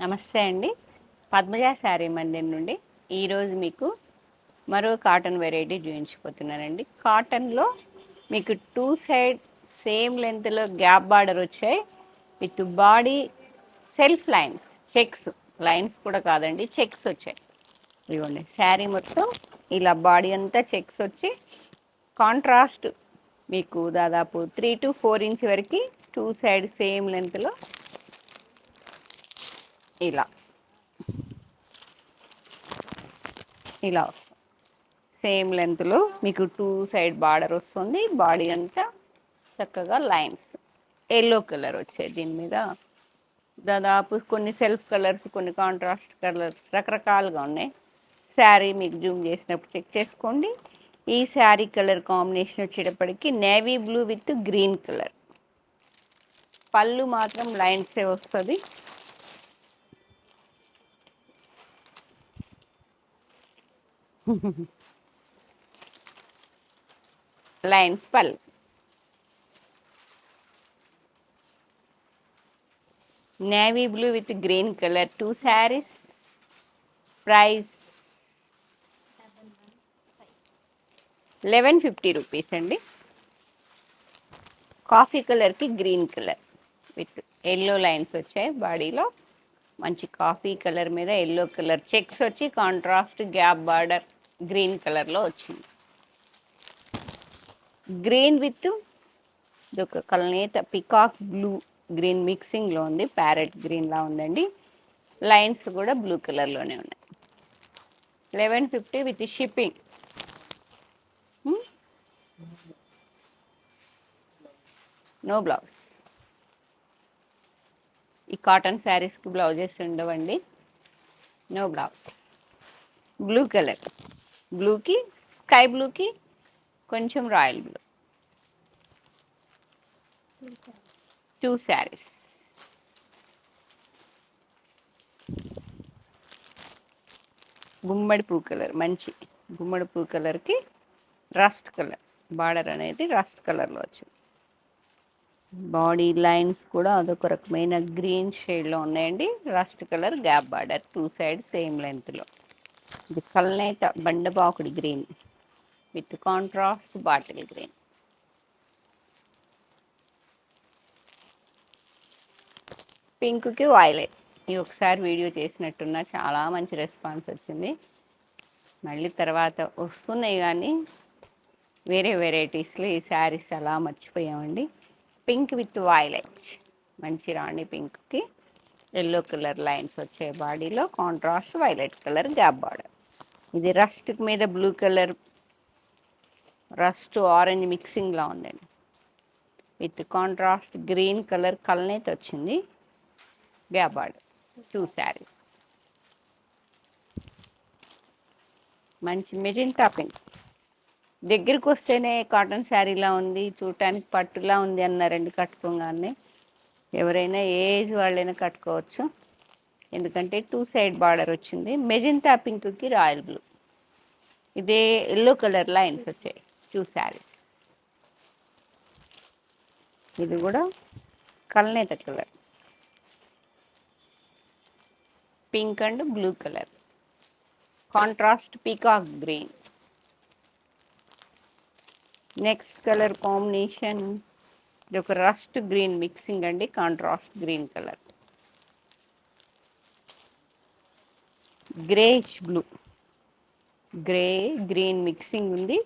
నమస్తే అండి. పద్మజ శారీ మందిర్ నుండి ఈరోజు మీకు మరో కాటన్ వెరైటీ చూపించిపోతున్నానండి. కాటన్లో మీకు టూ సైడ్ సేమ్ లెంత్లో గ్యాప్ బార్డర్ వచ్చాయి with body self lines, checks lines కూడా కాదండి, చెక్స్ వచ్చాయి. ఇవ్వండి శారీ మొత్తం ఇలా బాడీ అంతా చెక్స్ వచ్చి కాంట్రాస్ట్ మీకు దాదాపు 3 to 4 ఇంచ్ వరకు టూ సైడ్ సేమ్ లెంత్లో ఇలా ఇలా సేమ్ లెంత్లో మీకు టూ సైడ్ బార్డర్ వస్తుంది. బాడీ అంతా చక్కగా లైన్స్ ఎల్లో కలర్ వచ్చాయి. దీని మీద దాదాపు కొన్ని సెల్ఫ్ కలర్స్, కొన్ని కాంట్రాస్ట్ కలర్స్ రకరకాలుగా ఉన్నాయి. శారీ మీకు జూమ్ చేసినప్పుడు చెక్ చేసుకోండి. ఈ శారీ కలర్ కాంబినేషన్ వచ్చేటప్పటికి navy blue with green colour. పళ్ళు మాత్రం లైన్సే వస్తుంది. లైన్స్ పళ్ళు. Navy blue with green colour, 2 saris. Price 1150 rupees అండి. కాఫీ కలర్కి green colour with yellow lines వచ్చాయి. బాడీలో మంచి కాఫీ కలర్ మీద ఎల్లో కలర్ చెక్స్ వచ్చి కాంట్రాస్ట్ గ్యాప్ బార్డర్ గ్రీన్ కలర్లో వచ్చింది. గ్రీన్ విత్ ఇదొక కలనేత పికాక్ బ్లూ గ్రీన్ మిక్సింగ్లో ఉంది. ప్యారెట్ గ్రీన్లా ఉందండి. లైన్స్ కూడా బ్లూ కలర్లోనే ఉన్నాయి. 1150 విత్ షిప్పింగ్. No blouse. ఈ కాటన్ శారీస్కి బ్లౌజెస్ ఉండవండి. No blouse. బ్లూ కలర్, బ్లూకి స్కై బ్లూకి కొంచెం రాయల్ బ్లూ, 2 శారీస్. గుమ్మడి పూ కలర్, మంచి గుమ్మడి పూ కలర్కి రస్ట్ కలర్ బార్డర్ అనేది రస్ట్ కలర్లో వచ్చింది. బాడీ లైన్స్ కూడా అదొక రకమైన గ్రీన్ షేడ్లో ఉన్నాయండి. Rust colour gap border two side same లెంత్లో. ఇది కల్నేత బండబాకుడి green with contrast bottle green. పింక్కి వైలెట్. ఈ ఒకసారి వీడియో చేసినట్టున్నా, చాలా మంచి రెస్పాన్స్ వచ్చింది. మళ్ళీ తర్వాత వస్తున్నాయి కానీ వేరే వెరైటీస్లో ఈ శారీస్ అలా మర్చిపోయామండి. పింక్ విత్ వైలెట్, మంచి రాణి పింక్కి ఎల్లో కలర్ లైన్స్ వచ్చే బాడీలో contrast violet colour gap border. ఇది రస్ట్ మీద బ్లూ కలర్, రస్ట్ ఆరెంజ్ మిక్సింగ్లా ఉందండి. విత్ కాంట్రాస్ట్ గ్రీన్ కలర్ కల్నేత వచ్చింది. Gap border 2 saris. మంచి మెజెంటా పింక్. దగ్గరికి వస్తేనే కాటన్ శారీలా ఉంది, చూడటానికి పట్టులా ఉంది అన్నారండి కట్టుకోగానే. ఎవరైనా ఏజ్ వాళ్ళైనా కట్టుకోవచ్చు, ఎందుకంటే 2 సైడ్ బార్డర్ వచ్చింది. మెజెంటా పింక్కి రాయల్ బ్లూ, ఇదే ఎల్లో కలర్ లైన్స్ వచ్చాయి. 2 శారీస్. ఇది కూడా కల్నేత colour, pink and blue colour, contrast peacock green. Next colour combination ఇది ఒక రస్ట్ గ్రీన్ మిక్సింగ్ అండి, contrast green colour. Greyish blue, grey green mixing ఉంది.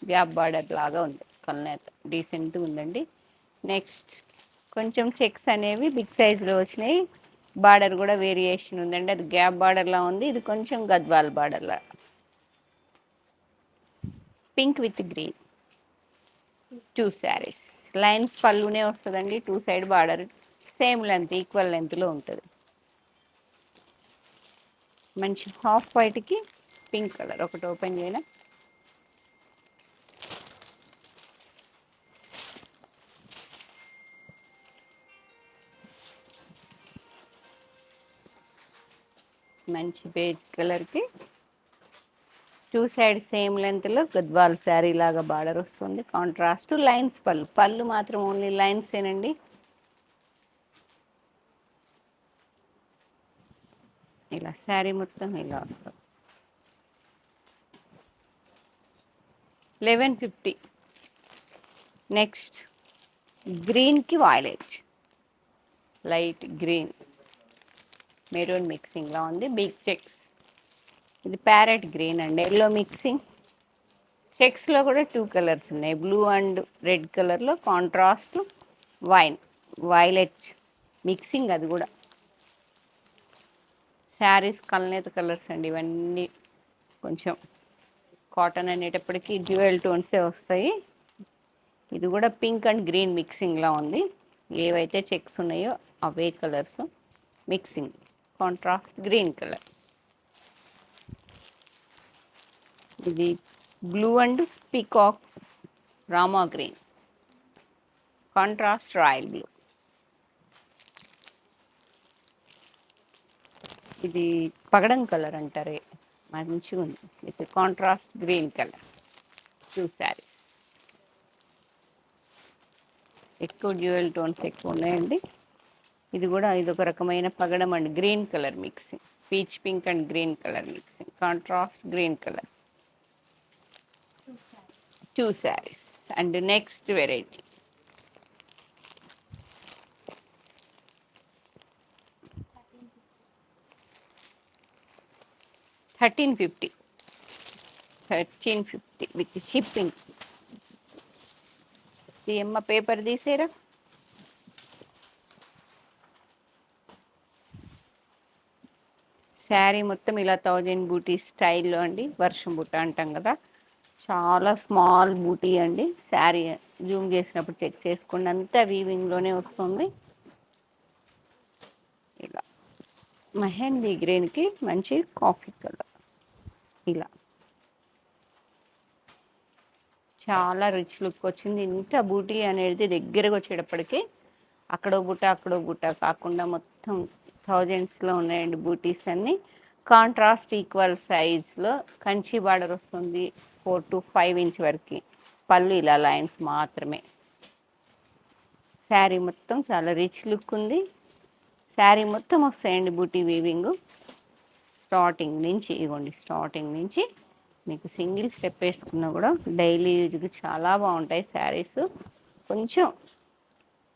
గ్యాప్ బార్డర్ లాగా ఉంది. కల్నేత డీసెంట్గా ఉందండి. నెక్స్ట్ కొంచెం చెక్స్ అనేవి బిగ్ సైజులో వచ్చినాయి. బార్డర్ కూడా వేరియేషన్ ఉందండి. అది గ్యాప్ బార్డర్లా ఉంది, ఇది కొంచెం గద్వాల్ బార్డర్లా. Pink with green, 2 saris. Lines పళ్ళునే వస్తుందండి. 2 side border same length, equal లెంత్లో ఉంటుంది. మంచి హాఫ్ వైట్కి పింక్ కలర్. ఒకటి ఓపెన్ చేయనా? మంచి బేజ్ కలర్కి 2 సైడ్ సేమ్ లెంత్లో గద్వాల్ శారీ లాగా బార్డర్ వస్తుంది. కాంట్రాస్ట్ లైన్స్ పళ్ళు. పళ్ళు మాత్రం ఓన్లీ లైన్సేనండి. ఇలా శారీ మొత్తం ఇలా వస్తుంది. 1150. నెక్స్ట్ గ్రీన్కి వాయిలెట్, లైట్ గ్రీన్ మెరూన్ మిక్సింగ్లో ఉంది. బిగ్ చెక్స్, ఇది parrot green and yellow mixing. చెక్స్లో కూడా 2 కలర్స్ ఉన్నాయి, బ్లూ అండ్ రెడ్ కలర్లో కాంట్రాస్ట్ వైలెట్ మిక్సింగ్. అది కూడా శారీస్ కల్నేత కలర్స్ అండి ఇవన్నీ. కొంచెం కాటన్ అనేటప్పటికీ డ్యూయల్ టోన్సే వస్తాయి. ఇది కూడా పింక్ అండ్ గ్రీన్ మిక్సింగ్లా ఉంది. ఏవైతే చెక్స్ ఉన్నాయో అవే colours mixing. Contrast green colour, ఇది blue and peacock Rama green, contrast royal blue. ఇది పగడం కలర్ అంటారే, మంచిగా ఉంది. With contrast green colour. 2 saris ఎక్కువ డ్యూయల్ టోన్స్ ఎక్కువ ఉన్నాయండి. ఇది కూడా ఇదొక రకమైన పగడం and green colour mixing. Peach pink and green colour mixing, contrast green colour. 2 saris. And next variety 1350. 1350 with shipping. తీయమ్మ పేపర్ తీసేరా. శారీ మొత్తం ఇలా 1000 బూటీ స్టైల్లో అండి. వర్షం బుట్ట అంటాం కదా, చాలా స్మాల్ బూటీ అండి. శారీ జూమ్ చేసినప్పుడు చెక్ చేసుకోండి, అంతా వీవింగ్లోనే వస్తుంది. ఇలా మెహందీ గ్రీన్కి మంచి కాఫీ కలర్. ఇలా చాలా రిచ్ లుక్ వచ్చింది. ఇంత బూటీ అనేది దగ్గరకు వచ్చేటప్పటికి అక్కడో బుట్ట కాకుండా మొత్తం థౌజండ్స్లో ఉన్నాయండి బూటీస్ అన్నీ. కాంట్రాస్ట్ ఈక్వల్ సైజ్లో కంచి బార్డర్ వస్తుంది 4 to 5 ఇంచ్ వరకు. పళ్ళు ఇలా లైన్స్ మాత్రమే. శారీ మొత్తం చాలా రిచ్ లుక్ ఉంది. శారీ మొత్తం వస్తాయండి బూటీ వీవింగ్. స్టార్టింగ్ నుంచి ఇవ్వండి, స్టార్టింగ్ నుంచి మీకు సింగిల్ స్టెప్ వేసుకున్నా కూడా డైలీ యూజ్కి చాలా బాగుంటాయి శారీస్. కొంచెం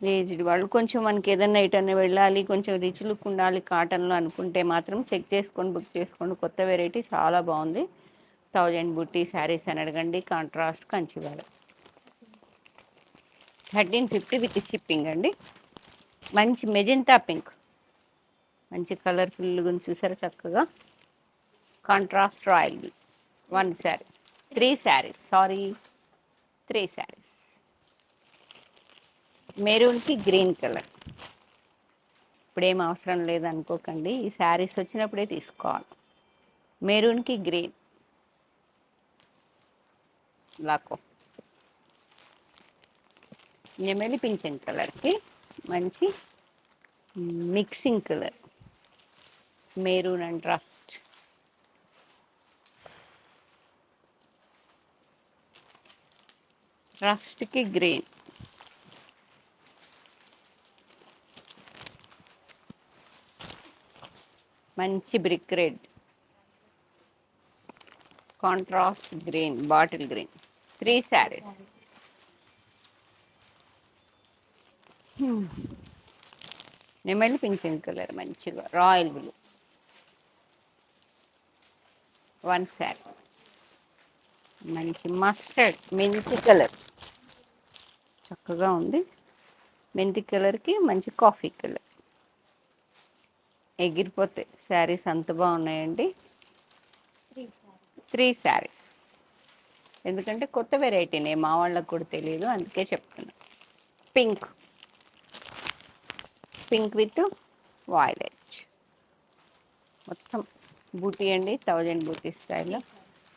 ఏజ్డ్ వాళ్ళు, కొంచెం మనకి ఏదైనా ఎటన్నా వెళ్ళాలి, కొంచెం రిచ్ లుక్ ఉండాలి కాటన్లో అనుకుంటే మాత్రం చెక్ చేసుకొని బుక్ చేసుకోండి. కొత్త వెరైటీ చాలా బాగుంది. 1000 బుట్టి శారీస్ అని అడగండి. కాంట్రాస్ట్ కంచివాడ. 1350 విత్ షిప్పింగ్ అండి. మంచి మెజెంతా పింక్, మంచి కలర్ఫుల్గా చూసారా చక్కగా. Contrast royal blue. 1 sari, 3 saris, sorry 3 saris. మెరూన్కి గ్రీన్ కలర్. ఇప్పుడేం అవసరం లేదనుకోకండి, ఈ శారీస్ వచ్చినప్పుడే తీసుకోవాలి. మెరూన్కి గ్రీన్ లాకో. నెమలి పింఛన్ కలర్కి మంచి mixing colour, maroon and rust. రస్ట్కి గ్రీన్. మంచి brick red, contrast green, bottle green. 3 saris. నెమలి పింఛన్ కలర్ మంచిగా రాయల్ బ్లూ. 1 శారీ. మంచి మస్టర్డ్ మెంతి కలర్ చక్కగా ఉంది. మెంతి కలర్కి మంచి కాఫీ కలర్. ఎగిరిపోతాయి శారీస్, అంత బాగున్నాయండి. 3 శారీస్. ఎందుకంటే కొత్త వెరైటీనే, మా వాళ్ళకు కూడా తెలియదు, అందుకే చెప్తున్నా. పింక్, పింక్ విత్ వాయిలెట్ మొత్తం బూటీ అండి. 1000 బూటీ స్టైల్లో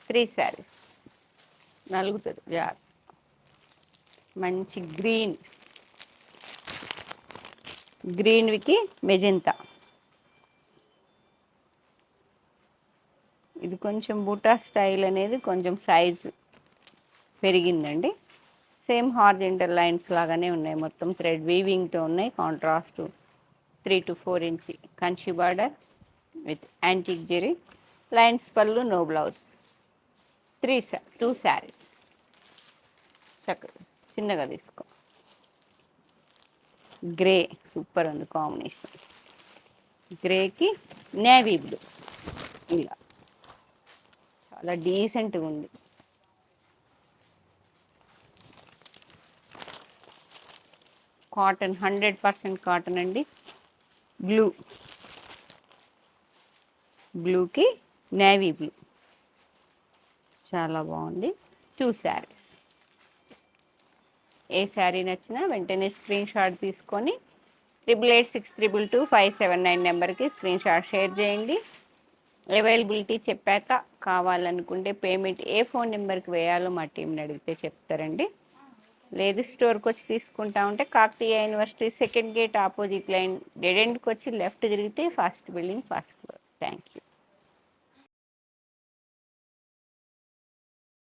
3 శారీస్. నలుగుతుంది జార్. మంచి గ్రీన్, గ్రీన్కి మెజెంతా. ఇది కొంచెం బూటా స్టైల్ అనేది కొంచెం సైజు పెరిగిందండి. సేమ్ హార్జెంటల్ లైన్స్ లాగానే ఉన్నాయి, మొత్తం థ్రెడ్ వీవింగ్తో ఉన్నాయి. Contrast 3 to 4 inch Kanchi border. With antique zari, lines పళ్ళు, నో బ్లౌజ్. 2 శారీస్. చక్కగా చిన్నగా తీసుకో. గ్రే సూపర్ ఉంది కాంబినేషన్. గ్రేకి నేవీ బ్లూ, ఇలా చాలా డీసెంట్గా ఉంది. కాటన్, 100% కాటన్ అండి. బ్లూకి నేవీ బ్లూ, చాలా బాగుంది. 2 శారీస్. ఏ శారీ నచ్చినా వెంటనే స్క్రీన్ షాట్ తీసుకొని 8886222579 నెంబర్కి స్క్రీన్ షాట్ షేర్ చేయండి. అవైలబిలిటీ చెప్పాక కావాలనుకుంటే పేమెంట్ ఏ ఫోన్ నెంబర్కి వేయాలో మా టీంని అడిగితే చెప్తారండి. లేదు స్టోర్కి వచ్చి తీసుకుంటా ఉంటే Kakatiya university second gate opposite line dead ఎండ్కి వచ్చి లెఫ్ట్ తిరిగితే first building, first floor. Thank you.